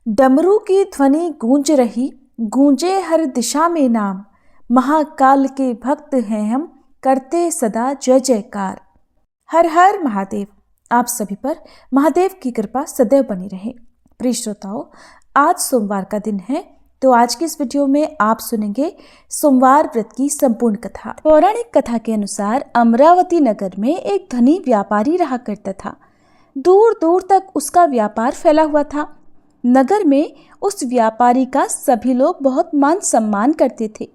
डमरू की ध्वनि गूंज रही, गूंजे हर दिशा में नाम। महाकाल के भक्त हैं हम, करते सदा जय जयकार। हर हर महादेव। आप सभी पर महादेव की कृपा सदैव बनी रहे। प्रिय श्रोताओं, आज सोमवार का दिन है, तो आज की इस वीडियो में आप सुनेंगे सोमवार व्रत की संपूर्ण कथा। पौराणिक कथा के अनुसार अमरावती नगर में एक धनी व्यापारी रहा करता था। दूर दूर तक उसका व्यापार फैला हुआ था। नगर में उस व्यापारी का सभी लोग बहुत मान सम्मान करते थे।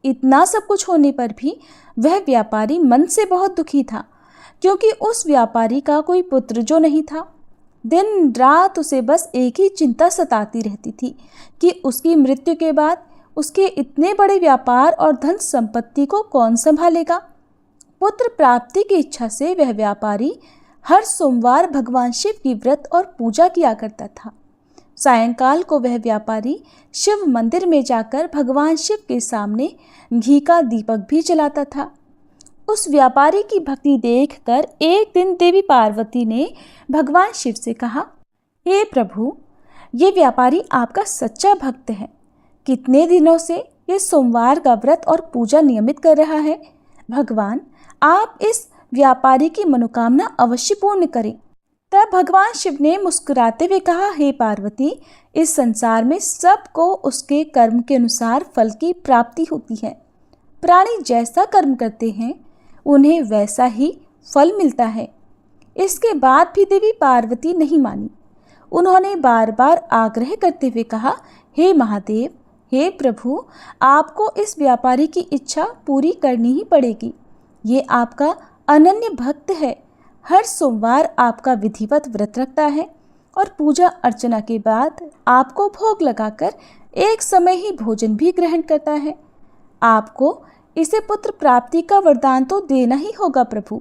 इतना सब कुछ होने पर भी वह व्यापारी मन से बहुत दुखी था, क्योंकि उस व्यापारी का कोई पुत्र जो नहीं था। दिन रात उसे बस एक ही चिंता सताती रहती थी कि उसकी मृत्यु के बाद उसके इतने बड़े व्यापार और धन संपत्ति को कौन संभालेगा। पुत्र प्राप्ति की इच्छा से वह व्यापारी हर सोमवार भगवान शिव की व्रत और पूजा किया करता था। सायंकाल को वह व्यापारी शिव मंदिर में जाकर भगवान शिव के सामने घी का दीपक भी जलाता था। उस व्यापारी की भक्ति देखकर एक दिन देवी पार्वती ने भगवान शिव से कहा, हे प्रभु, ये व्यापारी आपका सच्चा भक्त है। कितने दिनों से ये सोमवार का व्रत और पूजा नियमित कर रहा है। भगवान, आप इस व्यापारी की मनोकामना अवश्य पूर्ण करें। तब भगवान शिव ने मुस्कुराते हुए कहा, हे पार्वती, इस संसार में सबको उसके कर्म के अनुसार फल की प्राप्ति होती है। प्राणी जैसा कर्म करते हैं उन्हें वैसा ही फल मिलता है। इसके बाद भी देवी पार्वती नहीं मानी। उन्होंने बार बार आग्रह करते हुए कहा, हे महादेव, हे प्रभु, आपको इस व्यापारी की इच्छा पूरी करनी ही पड़ेगी। ये आपका अनन्य भक्त है। हर सोमवार आपका विधिवत व्रत रखता है और पूजा अर्चना के बाद आपको भोग लगाकर एक समय ही भोजन भी ग्रहण करता है। आपको इसे पुत्र प्राप्ति का वरदान तो देना ही होगा प्रभु।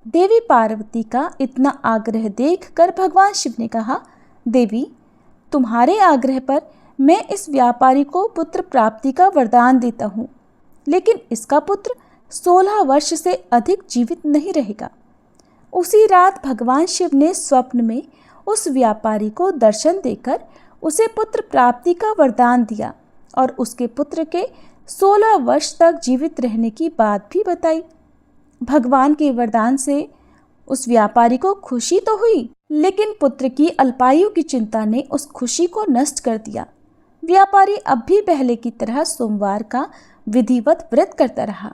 देवी पार्वती का इतना आग्रह देखकर भगवान शिव ने कहा, देवी, तुम्हारे आग्रह पर मैं इस व्यापारी को पुत्र प्राप्ति का वरदान देता हूँ, लेकिन इसका पुत्र 16 वर्ष से अधिक जीवित नहीं रहेगा। उसी रात भगवान शिव ने स्वप्न में उस व्यापारी को दर्शन देकर उसे पुत्र प्राप्ति का वरदान दिया और उसके पुत्र के 16 वर्ष तक जीवित रहने की बात भी बताई। भगवान के वरदान से उस व्यापारी को खुशी तो हुई, लेकिन पुत्र की अल्पायु की चिंता ने उस खुशी को नष्ट कर दिया। व्यापारी अब भी पहले की तरह सोमवार का विधिवत व्रत करता रहा।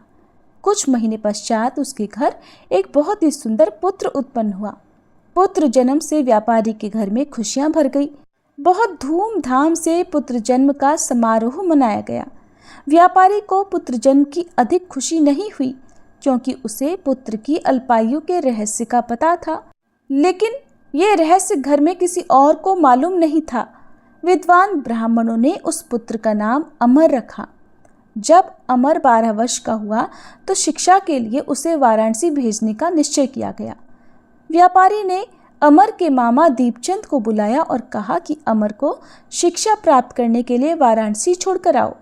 कुछ महीने पश्चात उसके घर एक बहुत ही सुंदर पुत्र उत्पन्न हुआ। पुत्र जन्म से व्यापारी के घर में खुशियां भर गई। बहुत धूमधाम से पुत्र जन्म का समारोह मनाया गया। व्यापारी को पुत्र जन्म की अधिक खुशी नहीं हुई, क्योंकि उसे पुत्र की अल्पायु के रहस्य का पता था, लेकिन ये रहस्य घर में किसी और को मालूम नहीं था। विद्वान ब्राह्मणों ने उस पुत्र का नाम अमर रखा। जब अमर 12 वर्ष का हुआ तो शिक्षा के लिए उसे वाराणसी भेजने का निश्चय किया गया। व्यापारी ने अमर के मामा दीपचंद को बुलाया और कहा कि अमर को शिक्षा प्राप्त करने के लिए वाराणसी छोड़कर आओ।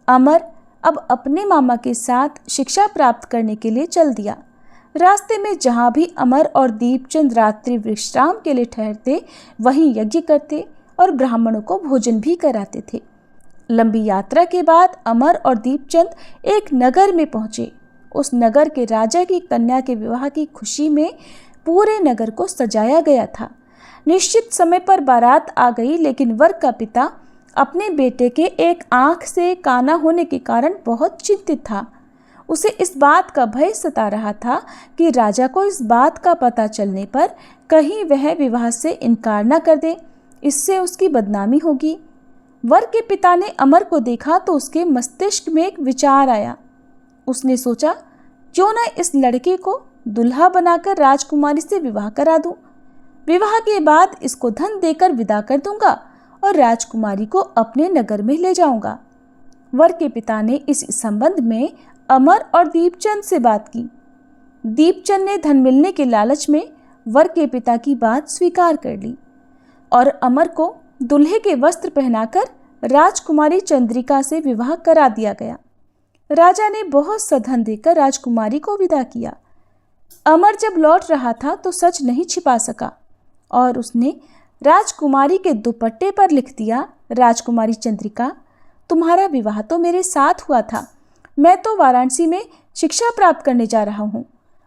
अमर अब अपने मामा के साथ शिक्षा प्राप्त करने के लिए चल दिया। रास्ते में जहाँ भी अमर और दीपचंद रात्रि विश्राम के लिए ठहरते, वहीं यज्ञ करते और ब्राह्मणों को भोजन भी कराते थे। लंबी यात्रा के बाद अमर और दीपचंद एक नगर में पहुंचे। उस नगर के राजा की कन्या के विवाह की खुशी में पूरे नगर को सजाया गया था। निश्चित समय पर बारात आ गई, लेकिन वर का पिता अपने बेटे के एक आंख से काना होने के कारण बहुत चिंतित था। उसे इस बात का भय सता रहा था कि राजा को इस बात का पता चलने पर कहीं वह विवाह से इनकार न कर दे, इससे उसकी बदनामी होगी। वर के पिता ने अमर को देखा तो उसके मस्तिष्क में एक विचार आया। उसने सोचा, क्यों न इस लड़के को दुल्हा बनाकर राजकुमारी से विवाह करा दूं। विवाह के बाद इसको धन देकर विदा कर दूंगा और राजकुमारी को अपने नगर में ले जाऊंगा। वर के पिता ने इस संबंध में अमर और दीपचंद से बात की। दीपचंद ने धन मिलने के लालच में वर के पिता की बात स्वीकार कर ली और अमर को दुल्हे के वस्त्र पहनाकर राजकुमारी चंद्रिका से विवाह करा दिया गया। राजा ने बहुत सा धन देकर राजकुमारी को विदा किया। अमर जब लौट रहा था तो सच नहीं छिपा सका और उसने राजकुमारी के दुपट्टे पर लिख दिया, राजकुमारी चंद्रिका, तुम्हारा विवाह तो मेरे साथ हुआ था। मैं तो वाराणसी में शिक्षा प्राप्त करने जा रहा हूँ।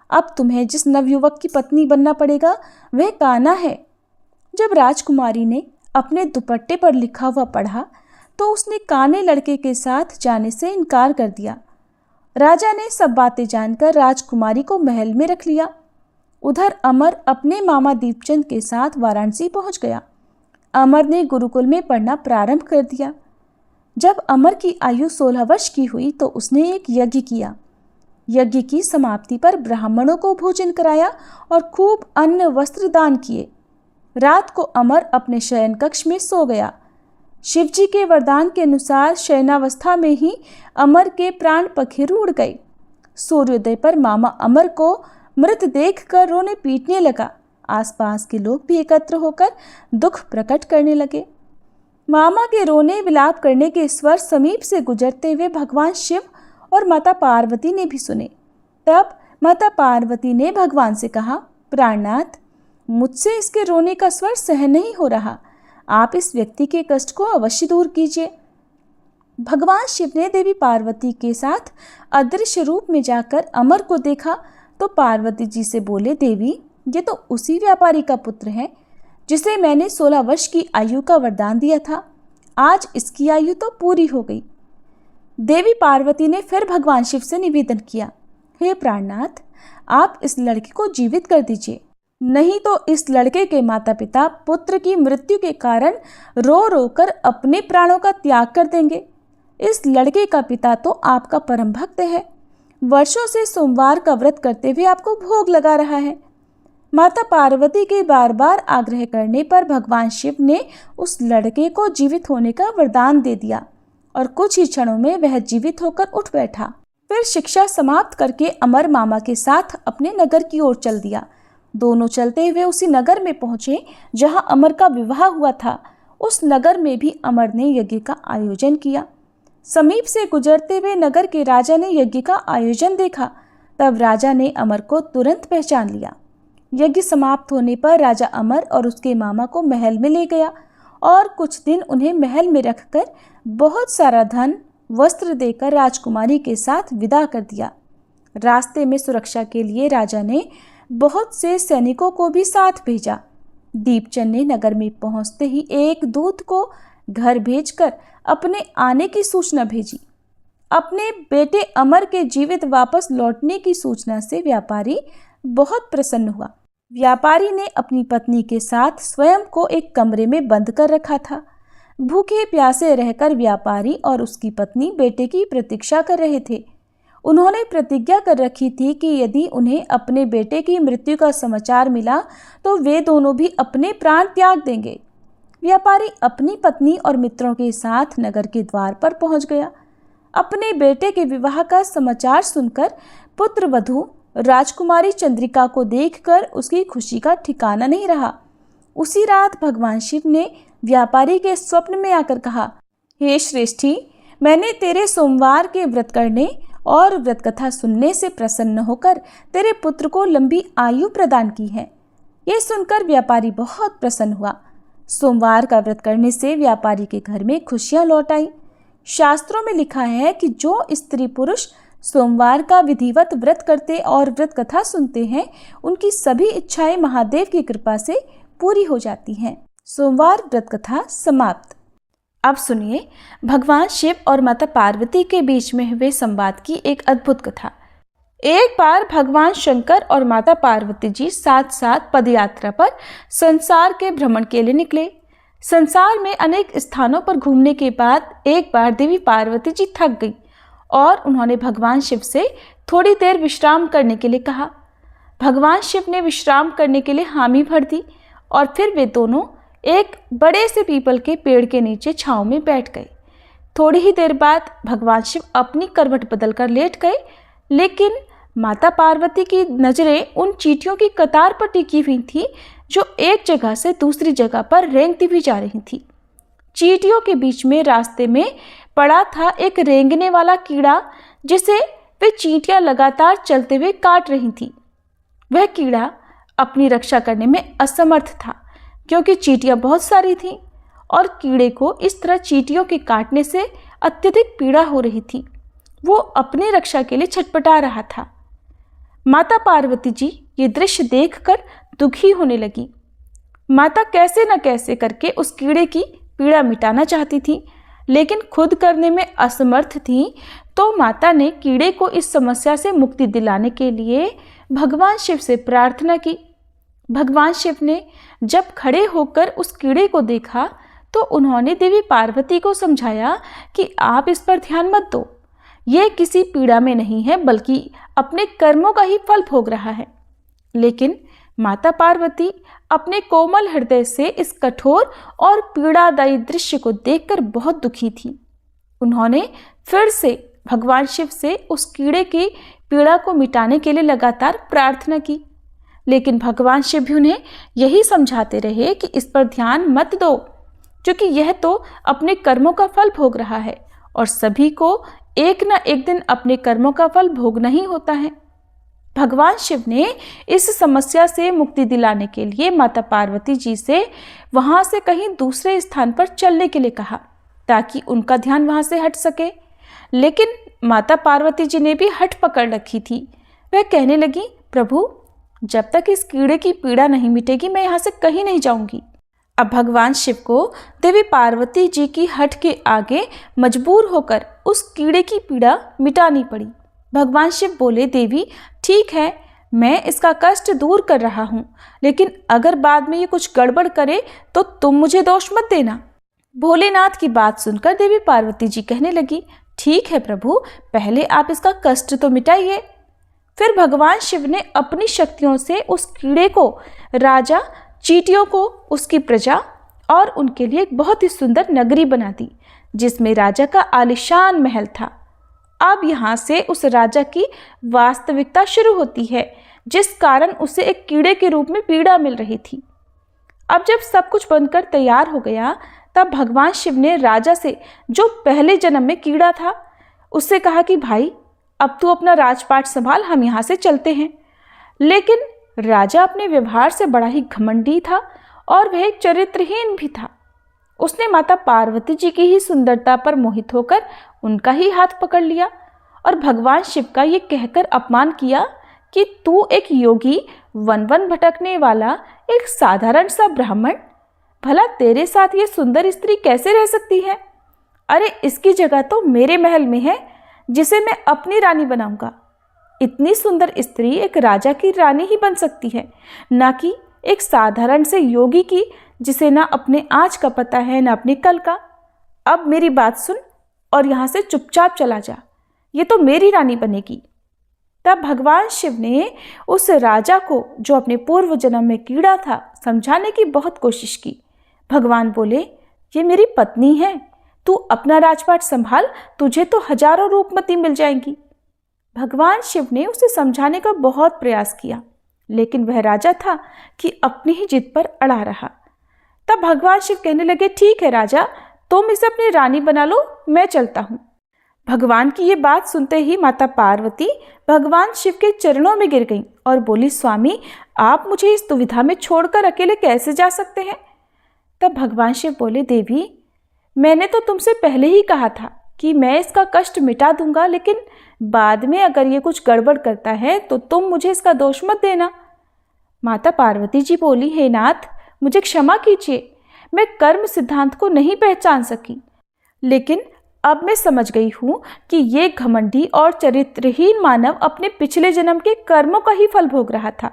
अब तुम्हें जिस नवयुवक की पत्नी बनना पड़ेगा वह कान्हा है। जब राजकुमारी ने अपने दुपट्टे पर लिखा हुआ पढ़ा तो उसने काने लड़के के साथ जाने से इनकार कर दिया। राजा ने सब बातें जानकर राजकुमारी को महल में रख लिया। उधर अमर अपने मामा दीपचंद के साथ वाराणसी पहुंच गया। अमर ने गुरुकुल में पढ़ना प्रारंभ कर दिया। जब अमर की आयु 16 वर्ष की हुई तो उसने एक यज्ञ किया। यज्ञ की समाप्ति पर ब्राह्मणों को भोजन कराया और खूब अन्न वस्त्र दान किए। रात को अमर अपने शयन कक्ष में सो गया। शिवजी के वरदान के अनुसार शयनावस्था में ही अमर के प्राण पखेरु उड़ गए। सूर्योदय पर मामा अमर को मृत देखकर रोने पीटने लगा। आसपास के लोग भी एकत्र होकर दुख प्रकट करने लगे। मामा के रोने विलाप करने के स्वर समीप से गुजरते हुए भगवान शिव और माता पार्वती ने भी सुने। तब माता पार्वती ने भगवान से कहा, प्राणनाथ, मुझसे इसके रोने का स्वर सहन नहीं हो रहा। आप इस व्यक्ति के कष्ट को अवश्य दूर कीजिए। भगवान शिव ने देवी पार्वती के साथ अदृश्य रूप में जाकर अमर को देखा तो पार्वती जी से बोले, देवी, ये तो उसी व्यापारी का पुत्र है जिसे मैंने 16 वर्ष की आयु का वरदान दिया था। आज इसकी आयु तो पूरी हो गई। देवी पार्वती ने फिर भगवान शिव से निवेदन किया, हे प्राणनाथ, आप इस लड़के को जीवित कर दीजिए, नहीं तो इस लड़के के माता पिता पुत्र की मृत्यु के कारण रो रो कर अपने प्राणों का त्याग कर देंगे। इस लड़के का पिता तो आपका परम भक्त है, वर्षों से सोमवार का व्रत करते हुए आपको भोग लगा रहा है। माता पार्वती के बार बार आग्रह करने पर भगवान शिव ने उस लड़के को जीवित होने का वरदान दे दिया और कुछ ही क्षणों में वह जीवित होकर उठ बैठा। फिर शिक्षा समाप्त करके अमर मामा के साथ अपने नगर की ओर चल दिया। दोनों चलते हुए उसी नगर में पहुंचे जहां अमर का विवाह हुआ था। उस नगर में भी अमर ने यज्ञ का आयोजन किया। समीप से गुजरते हुए नगर के राजा ने यज्ञ का आयोजन देखा। तब राजा ने अमर को तुरंत पहचान लिया। यज्ञ समाप्त होने पर राजा अमर और उसके मामा को महल में ले गया और कुछ दिन उन्हें महल में रखकर बहुत सारा धन वस्त्र देकर राजकुमारी के साथ विदा कर दिया। रास्ते में सुरक्षा के लिए राजा ने बहुत से सैनिकों को भी साथ भेजा। दीपचंद ने नगर में पहुंचते ही एक दूत को घर भेजकर अपने आने की सूचना भेजी। अपने बेटे अमर के जीवित वापस लौटने की सूचना से व्यापारी बहुत प्रसन्न हुआ। व्यापारी ने अपनी पत्नी के साथ स्वयं को एक कमरे में बंद कर रखा था। भूखे प्यासे रहकर व्यापारी और उसकी पत्नी बेटे की प्रतीक्षा कर रहे थे। उन्होंने प्रतिज्ञा कर रखी थी कि यदि उन्हें अपने बेटे की मृत्यु का समाचार मिला तो वे दोनों भी अपने प्राण त्याग देंगे। व्यापारी अपनी पत्नी और मित्रों के साथ नगर के द्वार पर पहुंच गया। अपने बेटे के विवाह का समाचार सुनकर पुत्र वधू राजकुमारी चंद्रिका को देखकर उसकी खुशी का ठिकाना नहीं रहा। उसी रात भगवान शिव ने व्यापारी के स्वप्न में आकर कहा, हे श्रेष्ठी, मैंने तेरे सोमवार के व्रत करने और व्रत कथा सुनने से प्रसन्न होकर तेरे पुत्र को लंबी आयु प्रदान की है। ये सुनकर व्यापारी बहुत प्रसन्न हुआ। सोमवार का व्रत करने से व्यापारी के घर में खुशियां लौट आई। शास्त्रों में लिखा है कि जो स्त्री पुरुष सोमवार का विधिवत व्रत करते और व्रत कथा सुनते हैं, उनकी सभी इच्छाएं महादेव की कृपा से पूरी हो जाती हैं। सोमवार व्रत कथा समाप्त। अब सुनिए भगवान शिव और माता पार्वती के बीच में हुए संवाद की एक अद्भुत कथा। एक बार भगवान शंकर और माता पार्वती जी साथ साथ पदयात्रा पर संसार के भ्रमण के लिए निकले। संसार में अनेक स्थानों पर घूमने के बाद एक बार देवी पार्वती जी थक गई और उन्होंने भगवान शिव से थोड़ी देर विश्राम करने के लिए कहा। भगवान शिव ने विश्राम करने के लिए हामी भर दी और फिर वे दोनों एक बड़े से पीपल के पेड़ के नीचे छांव में बैठ गए। थोड़ी ही देर बाद भगवान शिव अपनी करवट बदलकर लेट गए, लेकिन माता पार्वती की नज़रें उन चींटियों की कतार पर टिकी हुई थी जो एक जगह से दूसरी जगह पर रेंगती हुई जा रही थी। चींटियों के बीच में रास्ते में पड़ा था एक रेंगने वाला कीड़ा जिसे वे चींटियां लगातार चलते हुए काट रही थी। वह कीड़ा अपनी रक्षा करने में असमर्थ था। क्योंकि चींटियां बहुत सारी थीं और कीड़े को इस तरह चींटियों के काटने से अत्यधिक पीड़ा हो रही थी। वो अपनी रक्षा के लिए छटपटा रहा था। माता पार्वती जी ये दृश्य देखकर दुखी होने लगी। माता कैसे न कैसे करके उस कीड़े की पीड़ा मिटाना चाहती थी, लेकिन खुद करने में असमर्थ थी। तो माता ने कीड़े को इस समस्या से मुक्ति दिलाने के लिए भगवान शिव से प्रार्थना की। भगवान शिव ने जब खड़े होकर उस कीड़े को देखा तो उन्होंने देवी पार्वती को समझाया कि आप इस पर ध्यान मत दो, ये किसी पीड़ा में नहीं है बल्कि अपने कर्मों का ही फल भोग रहा है। लेकिन माता पार्वती अपने कोमल हृदय से इस कठोर और पीड़ादायी दृश्य को देखकर बहुत दुखी थी। उन्होंने फिर से भगवान शिव से उस कीड़े की पीड़ा को मिटाने के लिए लगातार प्रार्थना की, लेकिन भगवान शिव भी उन्हें यही समझाते रहे कि इस पर ध्यान मत दो, क्योंकि यह तो अपने कर्मों का फल भोग रहा है और सभी को एक न एक दिन अपने कर्मों का फल भोगना ही होता है। भगवान शिव ने इस समस्या से मुक्ति दिलाने के लिए माता पार्वती जी से वहां से कहीं दूसरे स्थान पर चलने के लिए कहा, ताकि उनका ध्यान वहां से हट सके। लेकिन माता पार्वती जी ने भी हट पकड़ रखी थी। वह कहने लगी, प्रभु, जब तक इस कीड़े की पीड़ा नहीं मिटेगी मैं यहाँ से कहीं नहीं जाऊंगी। अब भगवान शिव को देवी पार्वती जी की हट के आगे मजबूर होकर उस कीड़े की पीड़ा मिटानी पड़ी। भगवान शिव बोले, देवी ठीक है, मैं इसका कष्ट दूर कर रहा हूँ, लेकिन अगर बाद में ये कुछ गड़बड़ करे तो तुम मुझे दोष मत देना। भोलेनाथ की बात सुनकर देवी पार्वती जी कहने लगी, ठीक है प्रभु, पहले आप इसका कष्ट तो मिटाइए। फिर भगवान शिव ने अपनी शक्तियों से उस कीड़े को, राजा, चींटियों को, उसकी प्रजा और उनके लिए एक बहुत ही सुंदर नगरी बना दी, जिसमें राजा का आलीशान महल था। अब यहाँ से उस राजा की वास्तविकता शुरू होती है, जिस कारण उसे एक कीड़े के रूप में पीड़ा मिल रही थी। अब जब सब कुछ बनकर तैयार हो गया, तब भगवान शिव ने राजा से, जो पहले जन्म में कीड़ा था, उससे कहा कि भाई अब तू अपना राजपाट संभाल, हम यहाँ से चलते हैं। लेकिन राजा अपने व्यवहार से बड़ा ही घमंडी था और वह एक चरित्रहीन भी था। उसने माता पार्वती जी की ही सुंदरता पर मोहित होकर उनका ही हाथ पकड़ लिया और भगवान शिव का ये कहकर अपमान किया कि तू एक योगी, वन वन भटकने वाला एक साधारण सा ब्राह्मण, भला तेरे साथ ये सुंदर स्त्री कैसे रह सकती है? अरे इसकी जगह तो मेरे महल में है, जिसे मैं अपनी रानी बनाऊंगा। इतनी सुंदर स्त्री एक राजा की रानी ही बन सकती है, ना कि एक साधारण से योगी की, जिसे ना अपने आज का पता है ना अपने कल का। अब मेरी बात सुन और यहाँ से चुपचाप चला जा, ये तो मेरी रानी बनेगी। तब भगवान शिव ने उस राजा को, जो अपने पूर्व जन्म में कीड़ा था, समझाने की बहुत कोशिश की। भगवान बोले, ये मेरी पत्नी है, तू अपना राजपाट संभाल, तुझे तो हजारों रूपमती मिल जाएंगी। भगवान शिव ने उसे समझाने का बहुत प्रयास किया, लेकिन वह राजा था कि अपनी ही जिद पर अड़ा रहा। तब भगवान शिव कहने लगे, ठीक है राजा, तुम इसे अपनी रानी बना लो, मैं चलता हूँ। भगवान की ये बात सुनते ही माता पार्वती भगवान शिव के चरणों में गिर गईं और बोली, स्वामी, आप मुझे इस दुविधा में छोड़कर अकेले कैसे जा सकते हैं? तब भगवान शिव बोले, देवी, मैंने तो तुमसे पहले ही कहा था कि मैं इसका कष्ट मिटा दूंगा, लेकिन बाद में अगर ये कुछ गड़बड़ करता है तो तुम मुझे इसका दोष मत देना। माता पार्वती जी बोली, हे नाथ, मुझे क्षमा कीजिए, मैं कर्म सिद्धांत को नहीं पहचान सकी, लेकिन अब मैं समझ गई हूँ कि ये घमंडी और चरित्रहीन मानव अपने पिछले जन्म के कर्मों का ही फल भोग रहा था।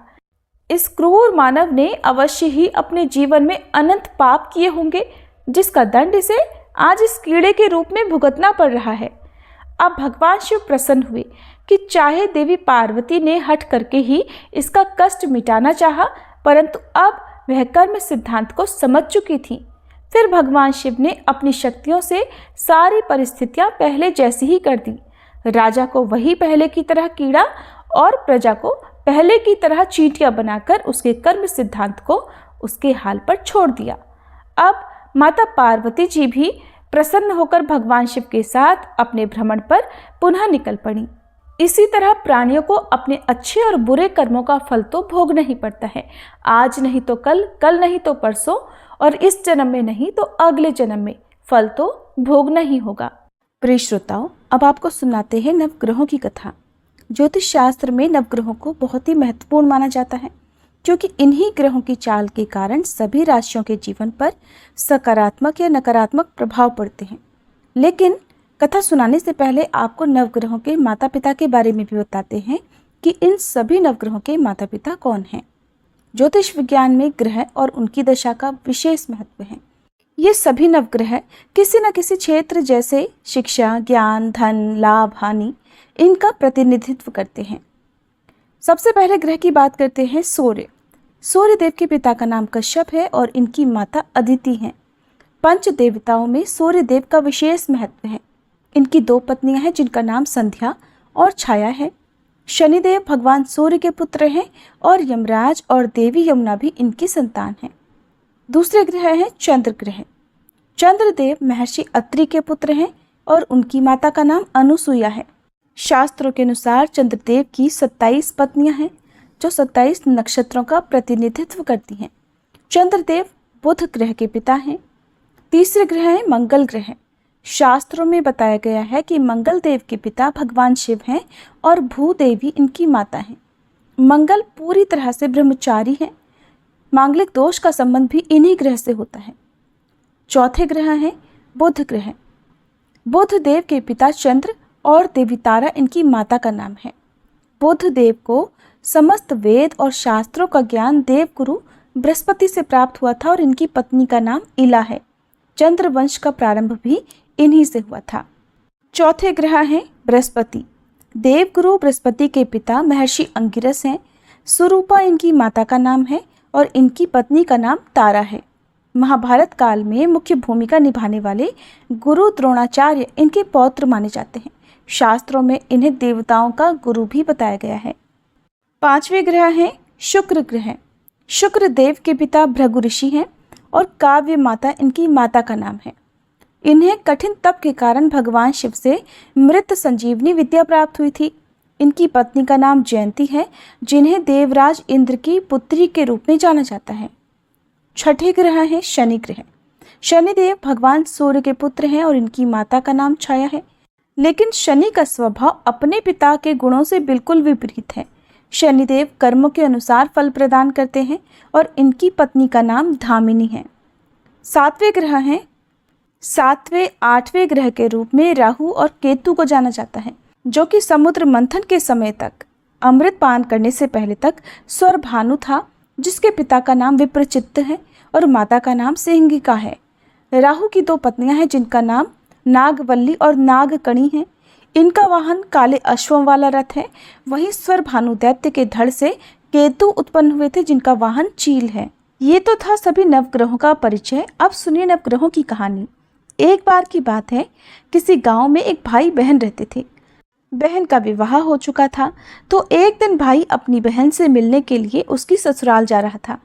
इस क्रूर मानव ने अवश्य ही अपने जीवन में अनंत पाप किए होंगे, जिसका दंड इसे आज इस कीड़े के रूप में भुगतना पड़ रहा है। अब भगवान शिव प्रसन्न हुए कि चाहे देवी पार्वती ने हट करके ही इसका कष्ट मिटाना चाहा, परंतु अब वह कर्म सिद्धांत को समझ चुकी थी। फिर भगवान शिव ने अपनी शक्तियों से सारी परिस्थितियां पहले जैसी ही कर दी। राजा को वही पहले की तरह कीड़ा और प्रजा को पहले की तरह चींटियां बनाकर उसके कर्म सिद्धांत को उसके हाल पर छोड़ दिया। अब माता पार्वती जी भी प्रसन्न होकर भगवान शिव के साथ अपने भ्रमण पर पुनः निकल पड़ी। इसी तरह प्राणियों को अपने अच्छे और बुरे कर्मों का फल तो भोगना ही पड़ता है। आज नहीं तो कल, कल नहीं तो परसों, और इस जन्म में नहीं तो अगले जन्म में फल तो भोगना ही होगा। प्रिय श्रोताओं, अब आपको सुनाते हैं नवग्रहों की कथा। ज्योतिष शास्त्र में नवग्रहों को बहुत ही महत्वपूर्ण माना जाता है, क्योंकि इन्हीं ग्रहों की चाल के कारण सभी राशियों के जीवन पर सकारात्मक या नकारात्मक प्रभाव पड़ते हैं। लेकिन कथा सुनाने से पहले आपको नवग्रहों के माता पिता के बारे में भी बताते हैं कि इन सभी नवग्रहों के माता पिता कौन हैं। ज्योतिष विज्ञान में ग्रह और उनकी दशा का विशेष महत्व है। ये सभी नवग्रह किसी न किसी क्षेत्र जैसे शिक्षा, ज्ञान, धन, लाभ, हानि इनका प्रतिनिधित्व करते हैं। सबसे पहले ग्रह की बात करते हैं सूर्य। सूर्य देव के पिता का नाम कश्यप है और इनकी माता अदिति हैं। पंच देवताओं में सूर्य देव का विशेष महत्व है। इनकी 2 पत्नियां हैं जिनका नाम संध्या और छाया है। शनिदेव भगवान सूर्य के पुत्र हैं और यमराज और देवी यमुना भी इनकी संतान हैं। दूसरे ग्रह हैं चंद्र ग्रह। चंद्रदेव महर्षि अत्रि के पुत्र हैं और उनकी माता का नाम अनुसुईया है। शास्त्रों के अनुसार चंद्रदेव की 27 पत्नियां हैं जो 27 नक्षत्रों का प्रतिनिधित्व करती हैं। चंद्रदेव बुध ग्रह के पिता हैं। तीसरे ग्रह है मंगल ग्रह। शास्त्रों में बताया गया है कि मंगल देव के पिता भगवान शिव हैं और भूदेवी इनकी माता हैं। मंगल पूरी तरह से ब्रह्मचारी हैं। मांगलिक दोष का संबंध भी इन्हीं ग्रह से होता है। चौथे ग्रह हैं बुध ग्रह। बुध देव के पिता चंद्र और देवी तारा इनकी माता का नाम है। बुध देव को समस्त वेद और शास्त्रों का ज्ञान देवगुरु बृहस्पति से प्राप्त हुआ था और इनकी पत्नी का नाम इला है। चंद्र वंश का प्रारंभ भी इन्हीं से हुआ था। चौथे ग्रह हैं बृहस्पति। देवगुरु बृहस्पति के पिता महर्षि अंगिरस हैं। सुरूपा इनकी माता का नाम है और इनकी पत्नी का नाम तारा है। महाभारत काल में मुख्य भूमिका निभाने वाले गुरु द्रोणाचार्य इनके पौत्र माने जाते हैं। शास्त्रों में इन्हें देवताओं का गुरु भी बताया गया है। पांचवें ग्रह हैं शुक्र ग्रह। शुक्र देव के पिता भृगु ऋषि हैं और काव्य माता इनकी माता का नाम है। इन्हें कठिन तप के कारण भगवान शिव से मृत संजीवनी विद्या प्राप्त हुई थी। इनकी पत्नी का नाम जयंती है, जिन्हें देवराज इंद्र की पुत्री के रूप में जाना जाता है। छठे ग्रह है शनि ग्रह। शनिदेव भगवान सूर्य के पुत्र हैं और इनकी माता का नाम छाया है। लेकिन शनि का स्वभाव अपने पिता के गुणों से बिल्कुल विपरीत है। शनिदेव कर्मों के अनुसार फल प्रदान करते हैं और इनकी पत्नी का नाम धामिनी है। सातवें आठवें ग्रह के रूप में राहु और केतु को जाना जाता है, जो कि समुद्र मंथन के समय तक अमृत पान करने से पहले तक स्वरभानु था, जिसके पिता का नाम विप्रचित्त है और माता का नाम सिंहिका है। राहु की 2 पत्नियां हैं जिनका नाम नागवल्ली और नागकणी है। इनका वाहन काले अश्वों वाला रथ है। वहीं स्वरभानु दैत्य के धड़ से केतु उत्पन्न हुए थे जिनका वाहन चील है। ये तो था सभी नवग्रहों का परिचय। अब सुनिए नवग्रहों की कहानी। एक बार की बात है, किसी गांव में एक भाई बहन रहते थे। बहन का विवाह हो चुका था, तो एक दिन भाई अपनी बहन से मिलने के लिए उसकी ससुराल जा रहा था।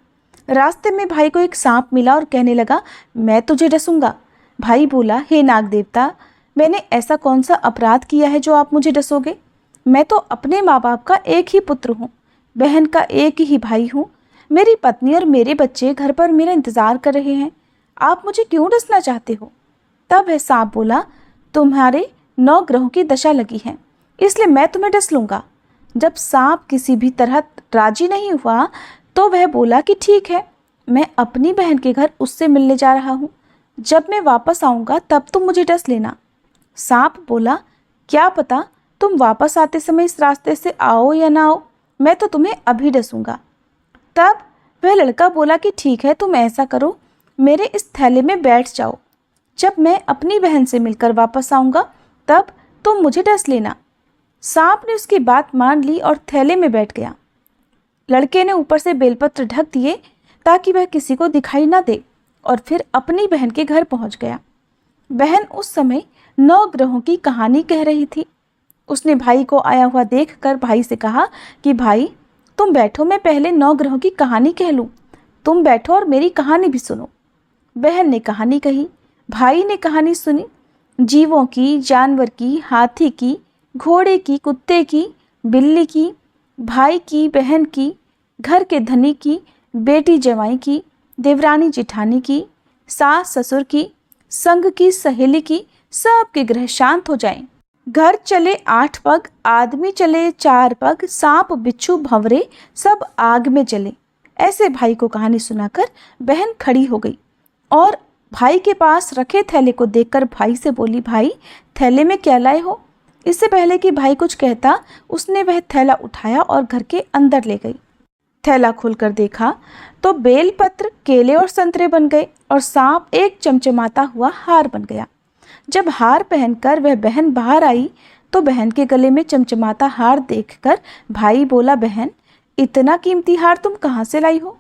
रास्ते में भाई को एक सांप मिला और कहने लगा, मैं तुझे डसूंगा। भाई बोला, हे नाग देवता, मैंने ऐसा कौन सा अपराध किया है जो आप मुझे डसोगे? मैं तो अपने माँ बाप का एक ही पुत्र हूँ, बहन का एक ही भाई हूँ। मेरी पत्नी और मेरे बच्चे घर पर मेरा इंतज़ार कर रहे हैं। आप मुझे क्यों डसना चाहते हो? तब वह सांप बोला, तुम्हारे 9 ग्रहों की दशा लगी है, इसलिए मैं तुम्हें डस लूँगा। जब सांप किसी भी तरह राजी नहीं हुआ तो वह बोला कि ठीक है, मैं अपनी बहन के घर उससे मिलने जा रहा हूँ। जब मैं वापस आऊँगा तब तुम मुझे डस लेना। सांप बोला, क्या पता तुम वापस आते समय इस रास्ते से आओ या ना आओ, मैं तो तुम्हें अभी डसूंगा। तब वह लड़का बोला कि ठीक है, तुम ऐसा करो, मेरे इस थैले में बैठ जाओ। जब मैं अपनी बहन से मिलकर वापस आऊँगा तब तुम मुझे डस लेना। सांप ने उसकी बात मान ली और थैले में बैठ गया। लड़के ने ऊपर से बेलपत्र ढक दिए ताकि वह किसी को दिखाई ना दे और फिर अपनी बहन के घर पहुंच गया। बहन उस समय 9 ग्रहों की कहानी कह रही थी। उसने भाई को आया हुआ देखकर भाई से कहा कि भाई तुम बैठो, मैं पहले 9 ग्रहों की कहानी कह लूँ। तुम बैठो और मेरी कहानी भी सुनो। बहन ने कहानी कही, भाई ने कहानी सुनी। जीवों की, जानवर की, हाथी की, घोड़े की, कुत्ते की, बिल्ली की, भाई की, बहन की, घर के धनी की, बेटी जवाई की, देवरानी जिठानी की, सास ससुर की, संग की, सहेली की, सबके ग्रह शांत हो जाएं। घर चले 8 पग, आदमी चले 4 पग, सांप बिच्छू भंवरे सब आग में जले। ऐसे भाई को कहानी सुनाकर बहन खड़ी हो गई और भाई के पास रखे थैले को देखकर भाई से बोली, भाई थैले में क्या लाए हो? इससे पहले कि भाई कुछ कहता, उसने वह थैला उठाया और घर के अंदर ले गई। थैला खोलकर देखा तो बेलपत्र, केले और संतरे बन गए और सांप एक चमचमाता हुआ हार बन गया। जब हार पहनकर वह बहन बाहर आई तो बहन के गले में चमचमाता हार देखकर भाई बोला, बहन इतना कीमती हार तुम कहाँ से लाई हो?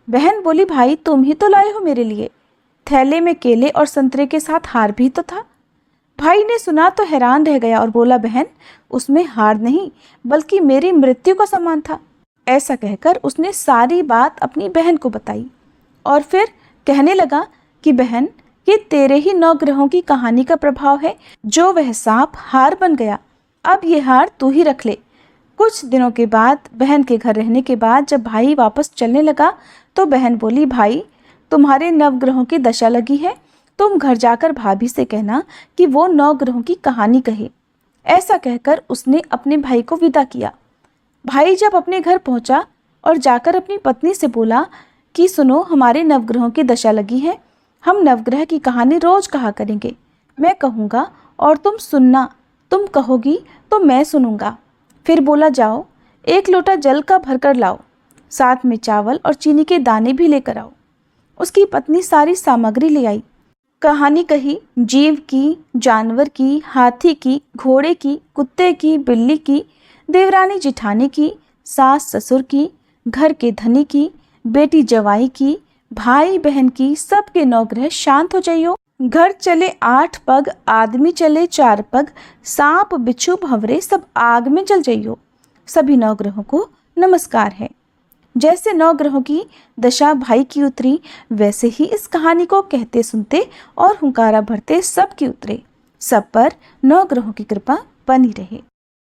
बहन बोली, भाई तुम ही तो लाए हो मेरे लिए। थैले में केले और संतरे के साथ हार भी तो था। भाई ने सुना तो हैरान रह गया और बोला, बहन उसमें हार नहीं बल्कि मेरी मृत्यु का सामान था। ऐसा कहकर उसने सारी बात अपनी बहन को बताई और फिर कहने लगा कि बहन ये तेरे ही 9 ग्रहों की कहानी का प्रभाव है, जो वह सांप हार बन गया। अब ये हार तू ही रख ले। कुछ दिनों के बाद बहन के घर रहने के बाद जब भाई वापस चलने लगा तो बहन बोली, भाई तुम्हारे 9 ग्रहों की दशा लगी है, तुम घर जाकर भाभी से कहना कि वो 9 ग्रहों की कहानी कहे। ऐसा कहकर उसने अपने भाई को विदा किया। भाई जब अपने घर पहुंचा और जाकर अपनी पत्नी से बोला कि सुनो, हमारे 9 ग्रहों की दशा लगी है, हम नवग्रह की कहानी रोज कहा करेंगे। मैं कहूँगा और तुम सुनना, तुम कहोगी तो मैं सुनूंगा। फिर बोला, जाओ 1 लोटा जल का भरकर लाओ, साथ में चावल और चीनी के दाने भी लेकर आओ। उसकी पत्नी सारी सामग्री ले आई। कहानी कही, जीव की, जानवर की, हाथी की, घोड़े की, कुत्ते की, बिल्ली की, देवरानी जिठानी की, सास ससुर की, घर के धनी की, बेटी जवाई की, भाई बहन की, सबके 9 ग्रह शांत हो जाइयो। घर चले 8 पग, आदमी चले 4 पग, सांप बिच्छू भंवरे सब आग में जल जाइयो। सभी 9 ग्रहों को नमस्कार है। जैसे 9 ग्रहों की दशा भाई की उतरी, वैसे ही इस कहानी को कहते सुनते और हुंकारा भरते सब की उतरे। सब पर 9 ग्रहों की कृपा बनी रहे।